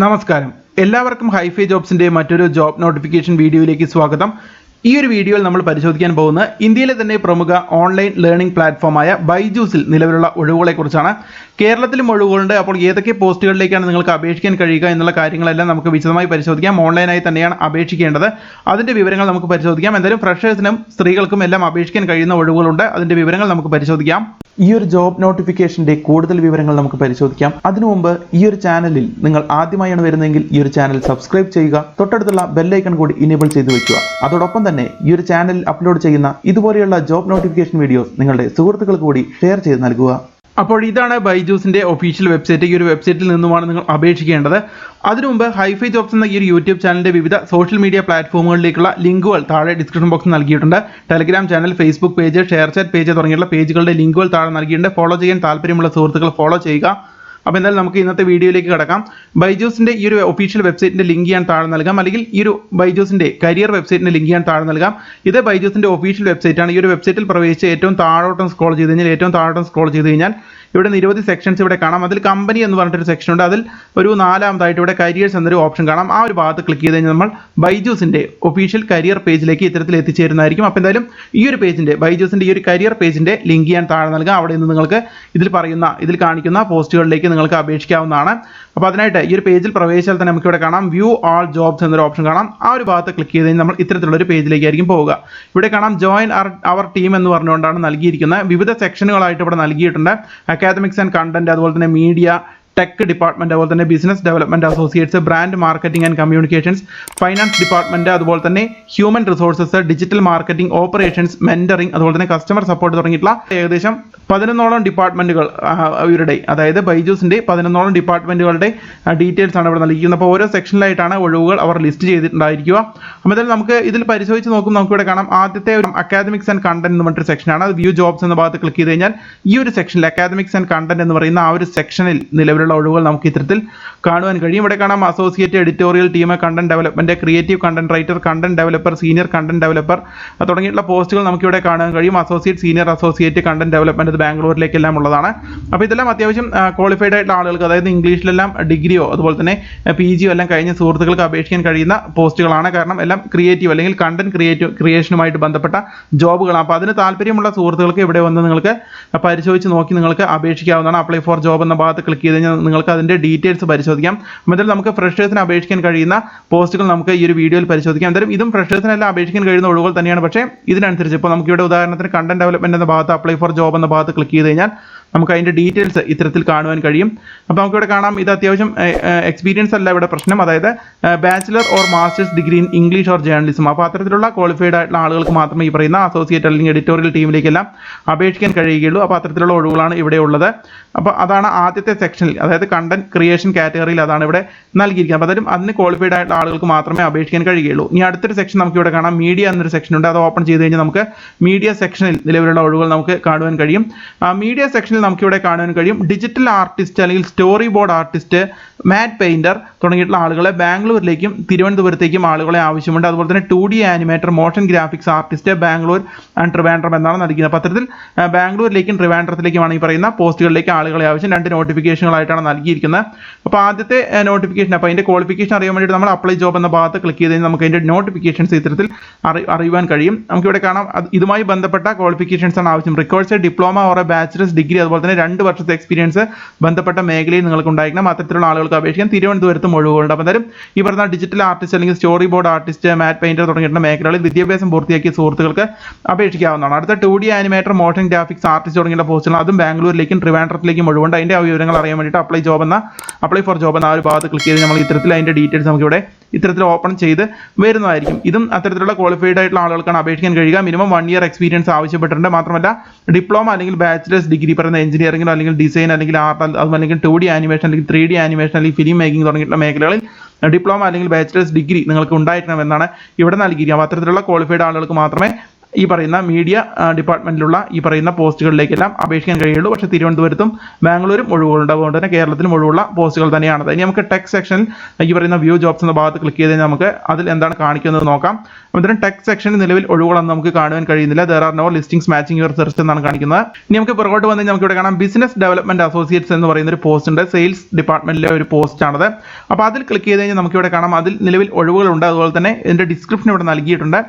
നമസ്കാരം, എല്ലാവർക്കും ഹൈഫൈ ജോബ്സിന്റെ മറ്റൊരു ജോബ് നോട്ടിഫിക്കേഷൻ വീഡിയോയിലേക്ക് സ്വാഗതം. ഈ ഒരു വീഡിയോയിൽ നമ്മൾ പരിശോധിക്കാൻ പോകുന്ന ഇന്ത്യയിലെ തന്നെ പ്രമുഖ ഓൺലൈൻ ലേണിംഗ് പ്ലാറ്റ്ഫോമായ ബൈജൂസിൽ നിലവിലുള്ള ഒഴിവുകളെക്കുറിച്ചാണ്. കേരളത്തിലും ഒഴിവുകളുണ്ട്. അപ്പോൾ ഏതൊക്കെ പോസ്റ്റുകളിലേക്കാണ് നിങ്ങൾക്ക് അപേക്ഷിക്കാൻ കഴിയുക എന്നുള്ള കാര്യങ്ങളെല്ലാം നമുക്ക് വിശദമായി പരിശോധിക്കാം. ഓൺലൈനായി തന്നെയാണ് അപേക്ഷിക്കേണ്ടത്. അതിന്റെ വിവരങ്ങൾ നമുക്ക് പരിശോധിക്കാം. എന്തായാലും ഫ്രഷേഴ്സിനും സ്ത്രീകൾക്കും എല്ലാം അപേക്ഷിക്കാൻ കഴിയുന്ന ഒഴിവുകളുണ്ട്. അതിന്റെ വിവരങ്ങൾ നമുക്ക് പരിശോധിക്കാം. ഈ ഒരു ജോബ് നോട്ടിഫിക്കേഷന്റെ കൂടുതൽ വിവരങ്ങൾ നമുക്ക് പരിശോധിക്കാം. അതിനു മുമ്പ് ഈ ഒരു ചാനലിൽ നിങ്ങൾ ആദ്യമായാണ് വരുന്നതെങ്കിൽ ഈ ഒരു ചാനൽ സബ്സ്ക്രൈബ് ചെയ്യുക. തൊട്ടടുത്തുള്ള ബെല്ലൈക്കൺ കൂടി ഇനേബിൾ ചെയ്ത് വെക്കുക. അതോടൊപ്പം തന്നെ ഈ ഒരു ചാനലിൽ അപ്ലോഡ് ചെയ്യുന്ന ഇതുപോലെയുള്ള ജോബ് നോട്ടിഫിക്കേഷൻ വീഡിയോസ് നിങ്ങളുടെ സുഹൃത്തുക്കൾക്ക് കൂടി ഷെയർ ചെയ്ത് നൽകുക. അപ്പോൾ ഇതാണ് ബൈജൂസിന്റെ ഒഫീഷ്യൽ വെബ്സൈറ്റ്. ഈ ഒരു വെബ്സൈറ്റിൽ നിന്നുമാണ് നിങ്ങൾ അപേക്ഷിക്കേണ്ടത്. അതിനു മുമ്പ് ഹൈഫൈ ജോബ്സ് എന്ന ഈ ഒരു യൂട്യൂബ് ചാനലിന്റെ വിവിധ സോഷ്യൽ മീഡിയ പ്ലാറ്റ്ഫോമുകളിലേക്കുള്ള ലിങ്കുകൾ താഴെ ഡിസ്ക്രിപ്ഷൻ ബോക്സിൽ നൽകിയിട്ടുണ്ട്. Telegram channel, Facebook page, share chat page തുടങ്ങിയുള്ള പേജുകളുടെ ലിങ്കുകൾ താഴെ നൽകിയിട്ടുണ്ട്. ഫോളോ ചെയ്യാൻ താല്പര്യമുള്ള സുഹൃത്തുക്കൾ ഫോളോ ചെയ്യുക. അപ്പോൾ എന്തായാലും നമുക്ക് ഇന്നത്തെ വീഡിയോയിലേക്ക് കിടക്കാം. ബൈജൂസിന്റെ ഈ ഒരു ഒഫീഷ്യൽ വെബ്സൈറ്റിന്റെ ലിങ്ക് ഞാൻ താഴെ നൽകാം, അല്ലെങ്കിൽ ഈ ഒരു ബൈജൂസിന്റെ കരിയർ വെബ്സൈറ്റിന്റെ ലിങ്ക് ഞാൻ താഴെ നൽകാം. ഇത് ബൈജൂസിന്റെ ഒഫീഷ്യൽ വെബ്സൈറ്റ് ആണ്. ഈ ഒരു വെബ്സൈറ്റിൽ പ്രവേശിച്ച് ഏറ്റവും താഴോട്ടം സ്ക്രോൾ ചെയ്ത് കഴിഞ്ഞാൽ ഇവിടെ നിരവധി സെക്ഷൻസ് ഇവിടെ കാണാം. അതിൽ കമ്പനി എന്ന് പറഞ്ഞിട്ടൊരു സെക്ഷൻ ഉണ്ട്. അതിൽ ഒരു നാലാമതായിട്ട് ഇവിടെ കരിയേഴ്സ് എന്നൊരു ഓപ്ഷൻ കാണാം. ആ ഒരു ഭാഗത്ത് ക്ലിക്ക് ചെയ്ത് കഴിഞ്ഞാൽ നമ്മൾ ബൈജൂസിന്റെ ഒഫീഷ്യൽ കരിയർ പേജിലേക്ക് ഇത്തരത്തിൽ എത്തിച്ചേരുന്നതായിരിക്കും. അപ്പോൾ എന്തായാലും ഈ ഒരു പേജിന്റെ ബൈജൂസിന്റെ ഈ ഒരു കരിയർ പേജിന്റെ ലിങ്ക് ഞാൻ താഴെ നൽകാം. അവിടെ നിന്ന് നിങ്ങൾക്ക് ഇതിൽ കാണിക്കുന്ന പോസ്റ്റുകളിലേക്ക് നിങ്ങൾക്ക് അപേക്ഷിക്കാവുന്നതാണ്. അപ്പോൾ അതിനായിട്ട് ഈ ഒരു പേജിൽ പ്രവേശിച്ചാൽ തന്നെ നമുക്ക് ഇവിടെ കാണാം വ്യൂ ആൾ ജോബ്സ് എന്നൊരു ഓപ്ഷൻ കാണാം. ആ ഒരു ഭാഗത്ത് ക്ലിക്ക് ചെയ്ത് കഴിഞ്ഞാൽ നമ്മൾ ഇത്തരത്തിലുള്ള ഒരു പേജിലേക്കായിരിക്കും പോവുക. ഇവിടെ കാണാം ജോയിൻ അവർ ടീം എന്ന് പറഞ്ഞുകൊണ്ടാണ് നൽകിയിരിക്കുന്നത്. വിവിധ സെക്ഷനുകളായിട്ട് ഇവിടെ നൽകിയിട്ടുണ്ട്. അക്കാദമിക്സ് ആൻഡ് കണ്ടന്റ്, അതുപോലെ തന്നെ മീഡിയ, ടെക് ഡിപ്പാർട്ട്മെന്റ്, അതുപോലെ തന്നെ business development associates, brand marketing and communications, finance department, അതുപോലെ തന്നെ human resources, digital marketing, operations, mentoring, അതുപോലെ തന്നെ കസ്റ്റമർ സപ്പോർട്ട് തുടങ്ങിയിട്ടുള്ള ഏകദേശം 11ഓളം ഡിപ്പാർട്ട്മെന്റുകൾ ഇവരുടെ, അതായത് ബൈജൂസിന്റെ 11ഓളം ഡിപ്പാർട്ട്മെന്റുകളുടെ ഡീറ്റെയിൽസ് ആണ് ഇവിടെ നൽകിയിരിക്കുന്നത്. അപ്പോൾ ഓരോ സെക്ഷനിലായിട്ടാണ് ഒഴിവുകൾ അവർ ലിസ്റ്റ് ചെയ്തിട്ടുണ്ടായിരിക്കുക. അപ്പോൾ എന്തായാലും നമുക്ക് ഇതിൽ പരിശോധിച്ച് നോക്കുമ്പോൾ നമുക്ക് ഇവിടെ കാണാം ആദ്യത്തെ ഒരു അക്കാദമിക്സ് ആൻഡ് കണ്ടന്റ് എന്ന് പറഞ്ഞൊരു സെക്ഷനാണ്. അത് വ്യൂ ജോബ്സ് എന്ന ഭാഗത്ത് ക്ലിക്ക് ചെയ്ത് കഴിഞ്ഞാൽ ഈ ഒരു സെക്ഷനിൽ അക്കാദമിക്സ് ആൻഡ് കണ്ടന്റ് എന്ന് പറയുന്ന ആ ഒരു സെക്ഷനിൽ നിലവിലുള്ള ഒഴിവുകൾ നമുക്ക് ഇത്തരത്തിൽ കാണുവാൻ കഴിയും. ഇവിടെ കാണാം associate editorial team, content development, creative content writer, content developer, senior content developer തുടങ്ങിയിട്ടുള്ള പോസ്റ്റുകൾ നമുക്ക് ഇവിടെ കാണാൻ കഴിയും. അസോസിയേറ്റ് കണ്ടന്റ് ഡെവലപ്മെന്റ് ബാംഗ്ലൂരിലേക്കെല്ലാം ഉള്ളതാണ്. അപ്പോൾ ഇതെല്ലാം അത്യാവശ്യം ക്വാളിഫൈഡ് ആയിട്ടുള്ള ആളുകൾക്ക്, അതായത് ഇംഗ്ലീഷിലെല്ലാം ഡിഗ്രിയോ അതുപോലെ തന്നെ PGയോ എല്ലാം കഴിഞ്ഞ സുഹൃത്തുക്കൾക്ക് അപേക്ഷിക്കാൻ കഴിയുന്ന പോസ്റ്റുകളാണ്. കാരണം എല്ലാം ക്രിയേറ്റീവ് അല്ലെങ്കിൽ കണ്ടന്റ് ക്രിയേഷനുമായിട്ട് ബന്ധപ്പെട്ട ജോബുകളാണ്. അപ്പോൾ അതിന് താല്പര്യമുള്ള സുഹൃത്തുക്കൾക്ക് ഇവിടെ വന്ന് നിങ്ങൾക്ക് പരിശോധിച്ച് നോക്കി നിങ്ങൾക്ക് അപേക്ഷിക്കാവുന്നതാണ്. അപ്ലൈ ഫോർ ജോബ് എന്ന ഭാഗത്ത് ക്ലിക്ക് ചെയ്ത് കഴിഞ്ഞാൽ നിങ്ങൾക്ക് അതിന്റെ ഡീറ്റെയിൽസ് പരിശോധിക്കാം. അതിൽ നമുക്ക് ഫ്രഷേഴ്സിന് അപേക്ഷിക്കാൻ കഴിയുന്ന പോസ്റ്റുകൾ നമുക്ക് ഈ ഒരു വീഡിയോയിൽ പരിശോധിക്കാം. എന്തായാലും ഇതും ഫ്രഷേഴ്സിനെല്ലാം അപേക്ഷിക്കാൻ കഴിയുന്ന ഒഴിവുകൾ തന്നെയാണ്. പക്ഷേ ഇതിനനുസരിച്ച് ഇപ്പോൾ നമുക്ക് ഇവിടെ ഉദാഹരണത്തിന് കണ്ടന്റ് ഡെവലപ്മെന്റ് എന്ന ഭാഗത്ത് അപ്ലൈ ഫോർ ജോബ് എന്ന ഭാഗത്ത് ക്ലിക്ക് ചെയ്ത് കഴിഞ്ഞാൽ നമുക്ക് അതിന്റെ ഡീറ്റെയിൽസ് ഇത്തരത്തിൽ കാണുവാൻ കഴിയും. അപ്പോൾ നമുക്കിവിടെ കാണാം ഇത് അത്യാവശ്യം എക്സ്പീരിയൻസ് അല്ല ഇവിടെ പ്രശ്നം, അതായത് bachelor or masters degree in English or journalism. അപ്പോൾ അത്തരത്തിലുള്ള ക്വാളിഫൈഡ് ആയിട്ടുള്ള ആളുകൾക്ക് മാത്രമേ ഈ പറയുന്ന അസോസിയേറ്റ് അല്ലെങ്കിൽ എഡിറ്റോറിയൽ ടീമിലേക്കെല്ലാം അപേക്ഷിക്കാൻ കഴിയുകയുള്ളൂ. അപ്പോൾ അത്തരത്തിലുള്ള ഒഴിവുകളാണ് ഇവിടെ ഉള്ളത്. അപ്പോൾ അതാണ് ആദ്യത്തെ സെക്ഷനിൽ, അതായത് കണ്ടന്റ് ക്രിയേഷൻ കാറ്റഗറിയിൽ അതാണ് ഇവിടെ നൽകിയിരിക്കുന്നത്. അപ്പോൾ അതായത് അതിന് ക്വാളിഫൈഡ് ആയിട്ടുള്ള ആളുകൾക്ക് മാത്രമേ അപേക്ഷിക്കാൻ കഴിയുകയുള്ളൂ. ഇനി അടുത്തൊരു സെക്ഷൻ നമുക്ക് ഇവിടെ കാണാം, മീഡിയ എന്നൊരു സെക്ഷൻ ഉണ്ട്. അത് ഓപ്പൺ ചെയ്ത് കഴിഞ്ഞാൽ നമുക്ക് മീഡിയ സെക്ഷനിൽ നിലവിലുള്ള ഒഴിവുകൾ നമുക്ക് കാണുവാൻ കഴിയും. മീഡിയ സെക്ഷനിൽ നമുക്കിവിടെ കാണുവാൻ കഴിയും ഡിജിറ്റൽ ആർട്ടിസ്റ്റ് അല്ലെങ്കിൽ സ്റ്റോറി ബോർഡ് ആർട്ടിസ്റ്റ്, മാറ്റ് പെയിന്റർ തുടങ്ങിയിട്ടുള്ള ആളുകളെ ബാംഗ്ലൂരിലേക്കും തിരുവനന്തപുരത്തേക്കും ആളുകളെ ആവശ്യമുണ്ട്. അതുപോലെ തന്നെ 2D animator, motion graphics artist, Bangalore and Trivandrum എന്നാണ് നൽകിയത്. പത്രത്തിൽ ബാംഗ്ലൂരിലേക്കും ട്രിവാൻഡ്രത്തിലേക്കുമാണ് ഈ പറയുന്ന പോസ്റ്റുകളിലേക്ക് ആളുകളെ ആവശ്യം. 2 നോട്ടിഫിക്കേഷനുകളായിട്ടാണ് നൽകിയിരിക്കുന്നത്. അപ്പോൾ ആദ്യത്തെ നോട്ടിഫിക്കേഷൻ, അപ്പോൾ അതിന്റെ ക്വാളിഫിക്കേഷൻ അറിയാൻ വേണ്ടിയിട്ട് നമ്മൾ അപ്ലൈ ജോബ് എന്ന ഭാഗത്ത് ക്ലിക്ക് ചെയ്ത് കഴിഞ്ഞാൽ നമുക്ക് അതിന്റെ നോട്ടിഫിക്കേഷൻസ് ഇത്തരത്തിൽ അറിയുവാൻ കഴിയും. നമുക്കിവിടെ കാണാം ഇതുമായി ബന്ധപ്പെട്ട ക്വാളിഫിക്കേഷൻസ് ആണ് ആവശ്യം. Required diploma or bachelor's degree, അതുപോലെ തന്നെ 2 വർഷത്തെ എക്സ്പീരിയൻസ് ബന്ധപ്പെട്ട മേഖലയിൽ നിങ്ങൾക്ക് ഉണ്ടായിരിക്കണം. അത്തരത്തിലുള്ള ആളുകൾക്ക് അപേക്ഷിക്കാൻ തിരുവനന്തപുരത്തും ഒഴിവുകളുണ്ട്. അപ്പോൾ എന്തായാലും ഈ പറഞ്ഞ ഡിജിറ്റൽ ആർട്ടിസ്റ്റ് അല്ലെങ്കിൽ സ്റ്റോറി ബോർഡ് ആർട്ടിസ്റ്റ്, മാറ്റ് പെയിന്റർ തുടങ്ങിയിട്ടുള്ള മേഖലകളിൽ വിദ്യാഭ്യാസം പൂർത്തിയാക്കിയ സുഹൃത്തുക്കൾക്ക് അപേക്ഷിക്കാവുന്നതാണ്. അടുത്ത 2D animator, motion graphics artist തുടങ്ങിയുള്ള പോസ്റ്റുകൾ അതും ബാംഗ്ലൂരിലേക്കും ട്രിവാൻഡ്രത്തിലേക്കും ഒഴിവുണ്ട്. അതിന്റെ വിവരങ്ങൾ അറിയാൻ വേണ്ടിയിട്ട് അപ്ലൈ ഫോർ ജോബ് എന്ന ആ ഒരു ഭാഗത്ത് ക്ലിക്ക് ചെയ്ത് നമ്മൾ ഇത്തരത്തിൽ അതിന്റെ ഡീറ്റെയിൽസ് നമുക്ക് ഇവിടെ ഇത്തരത്തിൽ ഓപ്പൺ ചെയ്ത് വരുന്നതായിരിക്കും. ഇതും അത്തരത്തിലുള്ള ക്വാളിഫൈഡ് ആയിട്ടുള്ള ആളുകൾക്കാണ് അപേക്ഷിക്കാൻ കഴിയുക. മിനിമം 1 ഇയർ എക്സ്പീരിയൻസ് ആവശ്യപ്പെട്ടിട്ടുണ്ട്. മാത്രമല്ല ഡിപ്ലോമ അല്ലെങ്കിൽ ബാച്ചിലേഴ്സ് ഡിഗ്രി പറയുന്ന എഞ്ചിനീയറിംഗിലോ അല്ലെങ്കിൽ ഡിസൈൻ അല്ലെങ്കിൽ ആർട്ട്, അതുപോലെ അല്ലെങ്കിൽ 2D ആനിമേഷൻ അല്ലെങ്കിൽ 3D ആനിമേഷൻ അല്ലെങ്കിൽ ഫിലിം മേക്കിംഗ് തുടങ്ങിയിട്ടുള്ള മേഖലകളിൽ ഡിപ്ലോമ അല്ലെങ്കിൽ ബാച്ചിലേഴ്സ് ഡിഗ്രി നിങ്ങൾക്ക് ഉണ്ടായിരിക്കണം എന്നാണ് ഇവിടെ നൽകിയിരിക്കുക. അത്തരത്തിലുള്ള ക്വാളിഫൈഡ് ആളുകൾക്ക് മാത്രമേ ഈ പറയുന്ന മീഡിയ ഡിപ്പാർട്ട്മെന്റിലുള്ള ഈ പറയുന്ന പോസ്റ്റുകളിലേക്കെല്ലാം അപേക്ഷിക്കാൻ കഴിയുള്ളൂ. പക്ഷേ തിരുവനന്തപുരത്തും ബാംഗ്ലൂരും ഒഴിവുകളുണ്ട്. അതുകൊണ്ട് തന്നെ കേരളത്തിലും ഒഴിവുള്ള പോസ്റ്റുകൾ തന്നെയാണത്. ഇനി നമുക്ക് ടെക്സ്റ്റ് സെക്ഷനിൽ ഈ പറയുന്ന വ്യൂ ജോബ്സ് എന്ന ഭാഗത്ത് ക്ലിക്ക് ചെയ്ത് നമുക്ക് അതിൽ എന്താണ് കാണിക്കുന്നത് നോക്കാം. അന്നേരം ടെക്സ്റ്റ് സെക്ഷനിൽ നിലവിൽ ഒഴിവുകളൊന്നും നമുക്ക് കാണുവാൻ കഴിയുന്നില്ല. There are no listings matching your search എന്നാണ് കാണിക്കുന്നത്. ഇനി നമുക്ക് പുറകോട്ട് വന്ന് നമുക്ക് ഇവിടെ കാണാം ബിസിനസ് ഡെവലപ്മെന്റ് അസോസിയേറ്റ്സ് എന്ന് പറയുന്ന ഒരു പോസ്റ്റ് ഉണ്ട്. സെയിൽസ് ഡിപ്പാർട്ട്മെന്റിലെ ഒരു പോസ്റ്റ് ആണത്. അപ്പോൾ അതിൽ ക്ലിക്ക് ചെയ്ത് കഴിഞ്ഞാൽ നമുക്ക് ഇവിടെ കാണാം അതിൽ നിലവിൽ ഒഴിവുകളുണ്ട്. അതുപോലെ തന്നെ ഇതിന്റെ ഡിസ്ക്രിപ്ഷൻ ഇവിടെ നൽകിയിട്ടുണ്ട്.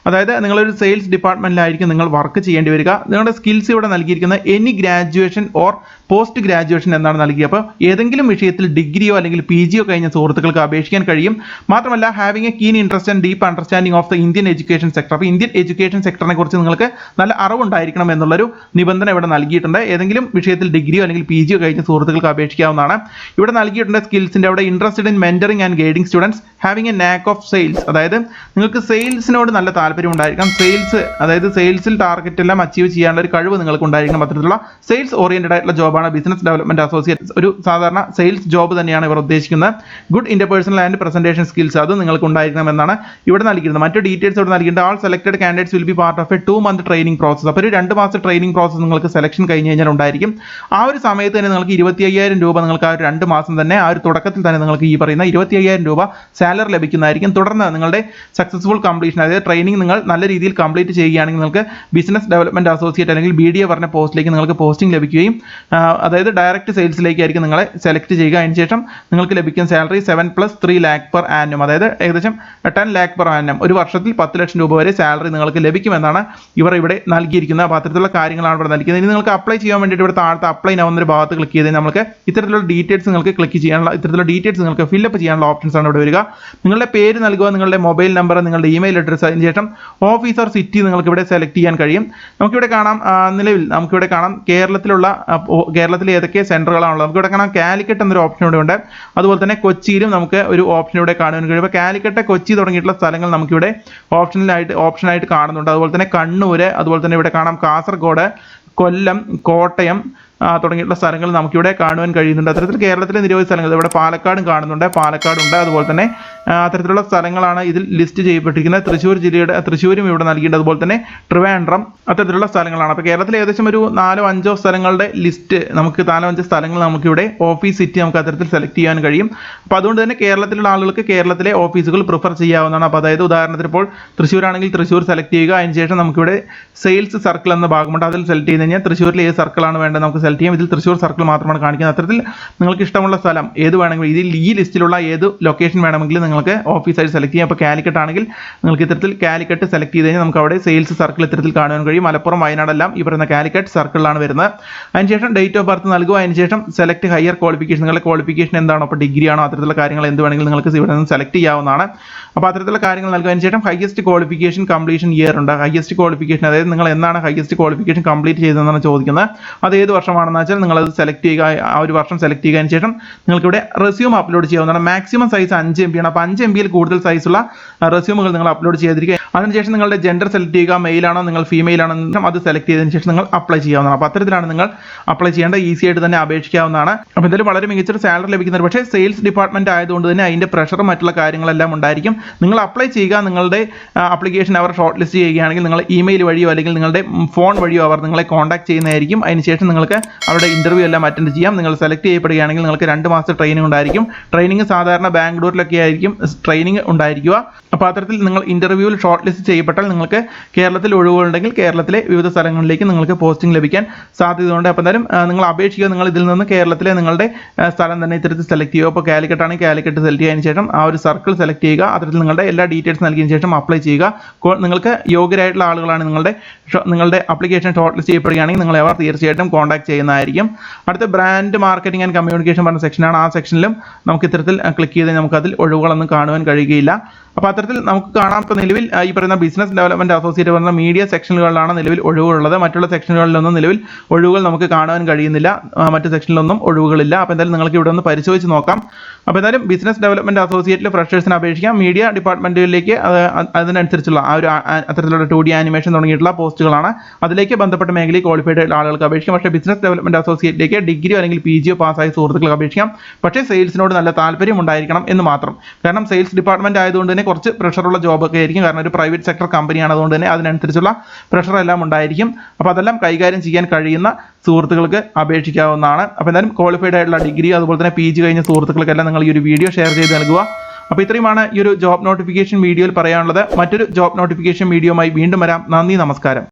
അതായത് നിങ്ങളൊരു സെയിൽസ് ഡിപ്പാർട്ട്മെന്റിലായിരിക്കും നിങ്ങൾ വർക്ക് ചെയ്യേണ്ടി വരിക. നിങ്ങളുടെ സ്കിൽസ് ഇവിടെ നൽകിയിരിക്കുന്നത് any graduation or post graduation എന്നാണ് നൽകിയത്. അപ്പോൾ ഏതെങ്കിലും വിഷയത്തിൽ ഡിഗ്രിയോ അല്ലെങ്കിൽ PGയോ കഴിഞ്ഞ സുഹൃത്തുക്കൾക്ക് അപേക്ഷിക്കാൻ കഴിയും. മാത്രമല്ല having a keen interest and deep understanding of the Indian education sector. അപ്പോൾ ഇന്ത്യൻ എഡ്യൂക്കേഷൻ സെക്ടറിനെ കുറിച്ച് നിങ്ങൾക്ക് നല്ല അറിവുണ്ടായിരിക്കണം എന്നുള്ളൊരു നിബന്ധന ഇവിടെ നൽകിയിട്ടുണ്ട്. ഏതെങ്കിലും വിഷയത്തിൽ ഡിഗ്രിയോ അല്ലെങ്കിൽ PGയോ കഴിഞ്ഞ സുഹൃത്തുക്കൾക്ക് അപേക്ഷിക്കാവുന്നതാണ്. ഇവിടെ നൽകിയിട്ടുണ്ട് സ്കിൽസിന്റെ അവിടെ interested in mentoring and guiding students having A നാക്ക് ഓഫ് സെയിൽസ്. അതായത് നിങ്ങൾക്ക് സെയിൽസിനോട് നല്ല താല്പര്യം ഉണ്ടായിരിക്കണം. അതായത് സെയിൽസിൽ ടാർഗറ്റ് എല്ലാം അച്ചീവ് ചെയ്യാനുള്ള ഒരു കഴിവ് നിങ്ങൾക്ക് ഉണ്ടായിരിക്കണം. അത്തരത്തിലുള്ള സെയിൽസ് ഓറിയന്റഡ് ആയിട്ടുള്ള ജോബാണ് ബിസിനസ് ഡെവലപ്മെന്റ് അസോസിയേറ്റ്സ്. ഒരു സാധാരണ സെയിൽസ് ജോബ് തന്നെയാണ് ഇവർ ഉദ്ദേശിക്കുന്നത്. Good interpersonal and presentation skills അത് നിങ്ങൾക്ക് ഉണ്ടായിരിക്കണം എന്നാണ് ഇവിടെ നൽകിയിരുന്നത്. മറ്റു ഡീറ്റെയിൽസ് ഇവിടെ നൽകിയിട്ടുണ്ട്. All selected candidates will be part of a 2 month training process. അപ്പോൾ ഒരു 2 മാസത്തെ ട്രെയിനിങ് പ്രോസസ് നിങ്ങൾക്ക് സെലക്ഷൻ കഴിഞ്ഞ് കഴിഞ്ഞാൽ ഉണ്ടായിരിക്കും. ആ ഒരു സമയത്ത് തന്നെ നിങ്ങൾക്ക് 25,000 രൂപ നിങ്ങൾക്ക് ആ ഒരു 2 മാസം തന്നെ ആ ഒരു തുടക്കത്തിൽ തന്നെ നിങ്ങൾക്ക് ഈ പറയുന്ന 25,000 രൂപ സാലറി ലഭിക്കുന്നതായിരിക്കും. തുടർന്ന് നിങ്ങളുടെ സക്സസ്ഫുൾ കംപ്ലീഷൻ അതായത് ട്രെയിനിങ് നിങ്ങൾ നല്ല രീതിയിൽ കംപ്ലീറ്റ് ചെയ്യുകയാണെങ്കിൽ നിങ്ങൾക്ക് ബിസിനസ് ഡെവലപ്മെന്റ് അസോസിയേറ്റ് അല്ലെങ്കിൽ BDA പറഞ്ഞ പോസ്റ്റിലേക്ക് നിങ്ങൾക്ക് പോസ്റ്റിംഗ് ലഭിക്കുകയും അതായത് ഡയറക്റ്റ് സെയിൽസിലേക്കായിരിക്കും നിങ്ങളെ സെലക്ട് ചെയ്യുക. അതിനുശേഷം നിങ്ങൾക്ക് ലഭിക്കുന്ന സാലറി 7+3 lakh per annum അതായത് ഏകദേശം 10 lakh per annum ഒരു വർഷത്തിൽ 10 ലക്ഷം രൂപ വരെ സാലറി നിങ്ങൾക്ക് ലഭിക്കുമെന്നാണ് ഇവർ ഇവിടെ നൽകിയിരിക്കുന്നത്. അപ്പോൾ അത്തരത്തിലുള്ള കാര്യങ്ങളാണ് ഇവിടെ നൽകിയത്. ഇനി നിങ്ങൾക്ക് അപ്ലൈ ചെയ്യാൻ വേണ്ടിയിട്ട് ഇവിടെ താഴത്തെ അപ്ലൈ നൗ എന്നൊരു ഭാഗത്ത് ക്ലിക്ക് ചെയ്ത് നമുക്ക് ഇത്തരത്തിലുള്ള ഡീറ്റെയിൽസ് നിങ്ങൾക്ക് ക്ലിക്ക് ചെയ്യാനുള്ള ഇത്തരത്തിലുള്ള ഡീറ്റെയിൽസ് നിങ്ങൾക്ക് ഫില്ലപ്പ് ചെയ്യാനുള്ള ഓപ്ഷൻസ് ആണ് ഇവിടെ വരിക. നിങ്ങളുടെ പേര് നൽകുക, നിങ്ങളുടെ മൊബൈൽ നമ്പർ, നിങ്ങളുടെ ഇമെയിൽ അഡ്രസ്സ്, അതിനുശേഷം ഓഫീസ് ഓർ സിറ്റി നിങ്ങൾക്ക് ഇവിടെ സെലക്ട് ചെയ്യാൻ കഴിയും. നമുക്കിവിടെ കാണാം നിലവിൽ നമുക്കിവിടെ കാണാം കേരളത്തിലെ ഏതൊക്കെ സെന്ററുകളാണുള്ളത്. നമുക്കിവിടെ കാണാം കാലിക്കറ്റ് എന്നൊരു ഓപ്ഷൻ ഇവിടെ ഉണ്ട്. അതുപോലെ തന്നെ കൊച്ചിയിലും നമുക്ക് ഒരു ഓപ്ഷൻ ഇവിടെ കാണുവാൻ കഴിയും. അപ്പോൾ കാലിക്കറ്റ്, കൊച്ചി തുടങ്ങിയിട്ടുള്ള സ്ഥലങ്ങൾ നമുക്കിവിടെ ഓപ്ഷനായിട്ട് കാണുന്നുണ്ട്. അതുപോലെ തന്നെ കണ്ണൂര്, അതുപോലെ തന്നെ ഇവിടെ കാണാം കാസർഗോഡ്, കൊല്ലം, കോട്ടയം തുടങ്ങിയിട്ടുള്ള സ്ഥലങ്ങൾ നമുക്കിവിടെ കാണുവാൻ കഴിയുന്നുണ്ട്. അത്തരത്തിൽ കേരളത്തിലെ നിരവധി സ്ഥലങ്ങൾ ഇവിടെ പാലക്കാടും കാണുന്നുണ്ട്. പാലക്കാടുണ്ട്. അതുപോലെ തന്നെ അത്തരത്തിലുള്ള സ്ഥലങ്ങളാണ് ഇതിൽ ലിസ്റ്റ് ചെയ്യപ്പെട്ടിരിക്കുന്നത്. തൃശ്ശൂരും ഇവിടെ നൽകിയിട്ടുണ്ട്. അതുപോലെ തന്നെ ട്രിവാൻഡ്രം അത്തരത്തിലുള്ള സ്ഥലങ്ങളാണ്. അപ്പോൾ കേരളത്തിലെ ഏകദേശം ഒരു 4-5 സ്ഥലങ്ങളുടെ ലിസ്റ്റ് നമുക്ക് 4-5 സ്ഥലങ്ങൾ നമുക്കിവിടെ ഓഫീസ് സിറ്റി നമുക്ക് അത്തരത്തിൽ സെലക്ട് ചെയ്യാൻ കഴിയും. അപ്പോൾ അതുകൊണ്ട് തന്നെ കേരളത്തിലുള്ള ആളുകൾക്ക് കേരളത്തിലെ ഓഫീസുകൾ പ്രിഫർ ചെയ്യാവുന്നതാണ്. അപ്പോൾ അതായത് ഉദാഹരണത്തിന് ഇപ്പോൾ തൃശ്ശൂരാണെങ്കിൽ തൃശ്ശൂർ സെലക്ട് ചെയ്യുക. അതിനുശേഷം നമുക്കിവിടെ സെയിൽസ് സർക്കിൾ എന്ന ഭാഗമുണ്ട്. അതിൽ സെലക്ട് ചെയ്ത് കഴിഞ്ഞാൽ തൃശ്ശൂരിൽ ഏത് സർക്കിളാണ് വേണ്ടത് നമുക്ക് സെലക്ട് ചെയ്യാം. ഇതിൽ തൃശ്ശൂർ സർക്കിൾ മാത്രമാണ് കാണിക്കുന്നത്. അത്തരത്തിൽ നിങ്ങൾക്ക് ഇഷ്ടമുള്ള സ്ഥലം ഏത് വേണമെങ്കിലും ഇതിൽ ഈ ലിസ്റ്റിലുള്ള ഏത് ലൊക്കേഷൻ വേണമെങ്കിലും നിങ്ങൾക്ക് ഓഫീസായിട്ട് സെലക്ട് ചെയ്യാം. അപ്പോൾ കാലിക്കറ്റ് ആണെങ്കിൽ നിങ്ങൾക്ക് ഇത്തരത്തിൽ കാലിക്കറ്റ് സെലക്ട് ചെയ്ത് കഴിഞ്ഞാൽ നമുക്ക് അവിടെ സെയിൽസ് സർക്കിൾ ഇത്തരത്തിൽ കാണുവാൻ കഴിയും. മലപ്പുറം, വയനാടെല്ലാം ഈ പറയുന്ന കാലിക്കറ്റ് സർക്കിളിലാണ് വരുന്നത്. അതിനുശേഷം ഡേറ്റ് ഓഫ് ബർത്ത് നൽകുക. അതിനുശേഷം സെലക്ട് ഹയർ ക്വാളിഫിക്കേഷൻ, നിങ്ങളുടെ ക്വാളിഫിക്കേഷൻ എന്താണോ, അപ്പോൾ ഡിഗ്രി ആണോ, അത്തരത്തിലുള്ള കാര്യങ്ങൾ എന്ത് വേണമെങ്കിലും നിങ്ങൾക്ക് ഇവിടെ നിന്ന് സെലക്ട് ചെയ്യാവുന്നതാണ്. അപ്പോൾ അത്തരത്തിലുള്ള കാര്യങ്ങൾ നൽകുക. അതിനുശേഷം ഹയസ്റ്റ് ക്വാളിഫിക്കേഷൻ കംപ്ലീഷൻ ഇയർ ഉണ്ട്. ഹയസ്റ്റ് ക്വാളിഫിക്കേഷൻ അതായത് നിങ്ങൾ എന്നാണ് ഹയസ്റ്റ് ക്വാളിഫിക്കേഷൻ കംപ്ലീറ്റ് ചെയ്തതെന്നാണ് ചോദിക്കുന്നത്. അത് ഏത് വർഷമാണെന്ന് വെച്ചാൽ നിങ്ങളത് സെലക്ട് ചെയ്യുക. ആ ഒരു വർഷം സെലക്ട് ചെയ്യുക. അതിനുശേഷം നിങ്ങൾക്കിവിടെ റെസ്യൂം അപ്ലോഡ് ചെയ്യാവുന്നതാണ്. മാക്സിമം സൈസ് 5 MB ആണ്. അപ്പോൾ 5 MB കൂടുതൽ സൈസുള്ള റെസ്യൂമുകൾ നിങ്ങൾ അപ്ലോഡ് ചെയ്തിരിക്കുക. അതിനുശേഷം നിങ്ങളുടെ ജെൻഡർ സെലക്ട് ചെയ്യുക. മെയിൽ ആണോ, നിങ്ങൾ ഫീമെയിൽ ആണോ അത് സെലക്ട് ചെയ്തതിനു ശേഷം നിങ്ങൾ അപ്ലൈ ചെയ്യാവുന്നതാണ്. അപ്പോൾ അത്തരത്തിലാണ് നിങ്ങൾ അപ്ലൈ ചെയ്യേണ്ട. ഈസി ആയിട്ട് തന്നെ അപേക്ഷിക്കാവുന്നതാണ്. അപ്പോൾ എന്തായാലും വളരെ മികച്ചൊരു സാലറി ലഭിക്കുന്നത്. പക്ഷേ സെയിൽസ് ഡിപ്പാർട്ട്മെന്റ് ആയതുകൊണ്ട് തന്നെ അതിന്റെ പ്രഷറും മറ്റുള്ള കാര്യങ്ങളെല്ലാം ഉണ്ടായിരിക്കും. നിങ്ങൾ അപ്ലൈ ചെയ്യുക. നിങ്ങളുടെ ആപ്ലിക്കേഷൻ അവർ ഷോർട്ട് ലിസ്റ്റ് ചെയ്യുകയാണെങ്കിൽ നിങ്ങൾ ഇമെയിൽ വഴിയോ അല്ലെങ്കിൽ നിങ്ങളുടെ ഫോൺ വഴിയോ അവർ നിങ്ങളെ കോൺടാക്ട് ചെയ്യുന്നതായിരിക്കും. അതിനുശേഷം നിങ്ങൾക്ക് അവരുടെ ഇന്റർവ്യൂ എല്ലാം അറ്റൻഡ് ചെയ്യാം. നിങ്ങൾ സെലക്ട് ചെയ്യപ്പെടുകയാണെങ്കിൽ നിങ്ങൾക്ക് 2 മാസത്തെ ട്രെയിനിങ് ഉണ്ടായിരിക്കും. ട്രെയിനിങ് സാധാരണ ബാംഗ്ലൂരിലൊക്കെ ആയിരിക്കും ട്രെയിനിങ് ഉണ്ടായിരിക്കുക. അപ്പോൾ അത്തരത്തിൽ നിങ്ങൾ ഇന്റർവ്യൂവിൽ ഷോർട്ട് ലിസ്റ്റ് ചെയ്യപ്പെട്ടാൽ നിങ്ങൾക്ക് കേരളത്തിൽ ഒഴിവുകളുണ്ടെങ്കിൽ കേരളത്തിലെ വിവിധ സ്ഥലങ്ങളിലേക്ക് നിങ്ങൾക്ക് പോസ്റ്റിംഗ് ലഭിക്കാൻ സാധ്യതയുണ്ട്. അപ്പോൾ എന്തായാലും നിങ്ങൾ അപേക്ഷിക്കുക. നിങ്ങൾ ഇതിൽ നിന്ന് കേരളത്തിലെ നിങ്ങളുടെ സ്ഥലം തന്നെ ഇത്തരത്തിൽ സെലക്ട് ചെയ്യുക. അപ്പോൾ കാലിക്കറ്റ് ആണെങ്കിൽ കാലിക്കറ്റ് സെലക്ട് ചെയ്തതിനു ശേഷം ആ ഒരു സർക്കിൾ സെലക്ട് ചെയ്യുക. അത്തരത്തിൽ നിങ്ങളുടെ എല്ലാ ഡീറ്റെയിൽസ് നൽകിയതിനു ശേഷം അപ്ലൈ ചെയ്യുക. നിങ്ങൾക്ക് യോഗ്യരായിട്ടുള്ള ആളുകളാണ് നിങ്ങളുടെ ആപ്ലിക്കേഷൻ ഷോർട്ട് ലിസ്റ്റ് ചെയ്യപ്പെടുകയാണെങ്കിൽ നിങ്ങളെ അവർ തീർച്ചയായിട്ടും കോൺടാക്ട് ചെയ്യുന്നതായിരിക്കും. അടുത്ത ബ്രാൻഡ് മാർക്കറ്റിംഗ് ആൻഡ് കമ്മ്യൂണിക്കേഷൻ പറഞ്ഞ സെക്ഷനാണ്. ആ സെക്ഷനിലും നമുക്ക് ഇത്തരത്തിൽ ക്ലിക്ക് ചെയ്ത് നമുക്ക് അതിൽ ഒഴിവുകളൊന്നും കാണുവാൻ കഴിയുകയില്ല. അപ്പോൾ അത്തരത്തിൽ നമുക്ക് കാണാം. ഇപ്പോൾ നിലവിൽ ഈ പറയുന്ന ബിസിനസ് ഡെവലപ്മെന്റ് അസോസിയേറ്റ് പറഞ്ഞ മീഡിയ സെക്ഷനുകളിലാണ് നിലവിൽ ഒഴിവുകളുള്ളത്. മറ്റുള്ള സെക്ഷനുകളിലൊന്നും നിലവിൽ ഒഴിവുകൾ നമുക്ക് കാണുവാൻ കഴിയുന്നില്ല. മറ്റു സെക്ഷനിലൊന്നും ഒഴിവുകളില്ല. അപ്പോൾ എന്തായാലും നിങ്ങൾക്ക് ഇവിടെ ഒന്ന് പരിശോധിച്ച് നോക്കാം. അപ്പോൾ എന്തായാലും ബിസിനസ് ഡെവലപ്മെന്റ് അസോസിയേറ്റിൽ ഫ്രഷേഴ്സിന് അപേക്ഷിക്കാം. മീഡിയ ഡിപ്പാർട്ട്മെന്റുകളിലേക്ക് അതിനനുസരിച്ചുള്ള ആ ഒരു അത്തരത്തിലുള്ള 2D ആനിമേഷൻ തുടങ്ങിയിട്ടുള്ള പോസ്റ്റുകളാണ്. അതിലേക്ക് ബന്ധപ്പെട്ട മേഖലയിൽ ക്വാളിഫൈഡ് ആയിട്ടുള്ള ആളുകൾക്ക് അപേക്ഷിക്കാം. പക്ഷേ ബിസിനസ് ഡെവലപ്മെന്റ് അസോസിയേറ്റിലേക്ക് ഡിഗ്രിയോ അല്ലെങ്കിൽ PGയോ പാസ്സായ സുഹൃത്തുക്കൾക്ക് അപേക്ഷിക്കാം. പക്ഷേ സെയിൽസിനോട് നല്ല താല്പര്യം ഉണ്ടായിരിക്കണം എന്ന് മാത്രം. കാരണം കാരണം സെയിൽസ് ഡിപ്പാർട്ട്മെന്റ് ആയതുകൊണ്ട് തന്നെ കുറച്ച് പ്രഷറുള്ള ജോബൊക്കെ ആയിരിക്കും, കാരണം ഒരു പ്രൈവറ്റ് സെക്ടർ കമ്പനിയാണ്, അതുകൊണ്ട് തന്നെ അതിനനുസരിച്ചുള്ള പ്രഷർ എല്ലാം ഉണ്ടായിരിക്കും. അപ്പോൾ അതെല്ലാം കൈകാര്യം ചെയ്യാൻ കഴിയുന്ന സുഹൃത്തുക്കൾക്ക് അപേക്ഷിക്കാവുന്നതാണ്. അപ്പോൾ എന്തായാലും ക്വാളിഫൈഡ് ആയിട്ടുള്ള ഡിഗ്രി അതുപോലെ തന്നെ PG കഴിഞ്ഞ സുഹൃത്തുക്കൾക്കെല്ലാം നിങ്ങൾ ഈ ഒരു വീഡിയോ ഷെയർ ചെയ്ത് നൽകുക. അപ്പോൾ ഇത്രയുമാണ് ഈ ഒരു ജോബ് നോട്ടിഫിക്കേഷൻ വീഡിയോയിൽ പറയാനുള്ളത്. മറ്റൊരു ജോബ് നോട്ടിഫിക്കേഷൻ വീഡിയോയുമായി വീണ്ടും വരാം. നന്ദി, നമസ്കാരം.